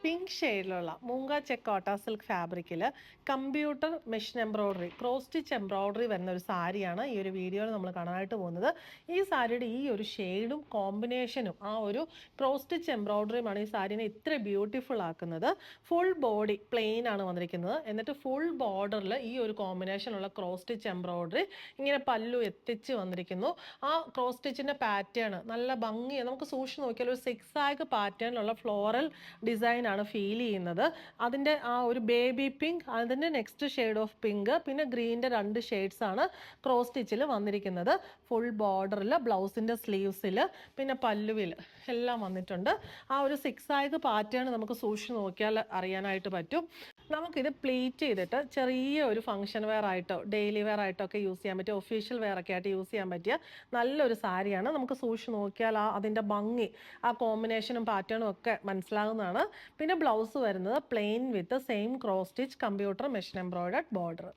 Pink ഷെയ്ഡിലുള്ള മൂങ്ക check കോട്ട silk ഫാബ്രിക്കിൽ computer machine embroidery cross stitch embroidery വരുന്ന ഒരു സാരിയാണ് ഈ ഒരു വീഡിയോയിൽ നമ്മൾ കാണാനായിട്ട് പോകുന്നത്. ഈ സാരിയുടെ ഈ ഒരു ഷെയ്ഡും കോമ്പിനേഷനും ആ ഒരു ക്രോസ് സ്റ്റിച്ച് എംബ്രോയ്ഡറിയുമാണ് ഈ സാരീനെ ഇത്ര ബ്യൂട്ടിഫുൾ ആക്കുന്നത്. ഫുൾ ബോഡി പ്ലെയിൻ ആണ് വന്നിരിക്കുന്നത്. എന്നിട്ട് ഫുൾ ബോർഡറിൽ ഈ ഒരു കോമ്പിനേഷനുള്ള ക്രോസ് സ്റ്റിച്ച് എംബ്രോയ്ഡറി ഇങ്ങനെ പല്ലു എത്തിച്ച് വന്നിരിക്കുന്നു. ആ ക്രോസ് സ്റ്റിച്ചിൻ്റെ പാറ്റേൺ നല്ല ഭംഗിയാണ്. നമുക്ക് സൂക്ഷിച്ച് നോക്കിയാൽ ഒരു സിക്സ് ആഗ് പാറ്റേണിലുള്ള ഫ്ലോറൽ ഡിസൈൻ ആണ് ഫീൽ ചെയ്യുന്നത്. അതിൻ്റെ ആ ഒരു ബേബി പിങ്ക്, അതിൻ്റെ നെക്സ്റ്റ് ഷെയ്ഡ് ഓഫ് പിങ്ക്, പിന്നെ ഗ്രീൻ്റെ 2 ഷെയ്ഡ്സ് ആണ് ക്രോസ് സ്റ്റിച്ചിൽ വന്നിരിക്കുന്നത്. ഫുൾ ബോർഡറിൽ, ബ്ലൗസിൻ്റെ സ്ലീവ്സിൽ, പിന്നെ പല്ലുവിൽ എല്ലാം വന്നിട്ടുണ്ട്. ആ ഒരു സിക്സ് ആഗ് പാറ്റേൺ നമുക്ക് സൂക്ഷിച്ച് നോക്കിയാൽ അറിയാനായിട്ട് പറ്റും. നമുക്കിത് പ്ലീറ്റ് ചെയ്തിട്ട് ചെറിയ ഒരു ഫംഗ്ഷൻ വെയർ ആയിട്ടോ ഡെയിലി വെയർ ആയിട്ടോ ഒക്കെ യൂസ് ചെയ്യാൻ പറ്റിയ, ഒഫീഷ്യൽ വെയർ ഒക്കെ ആയിട്ട് യൂസ് ചെയ്യാൻ പറ്റിയ നല്ലൊരു സാരിയാണ്. നമുക്ക് സൂക്ഷിച്ച് നോക്കിയാൽ അതിൻ്റെ ഭംഗി, ആ കോമ്പിനേഷനും പാറ്റേണും ഒക്കെ മനസ്സിലാകുന്നതാണ്. പിന്നെ ബ്ലൗസ് വരുന്നത് plain with same cross stitch computer machine embroidered border.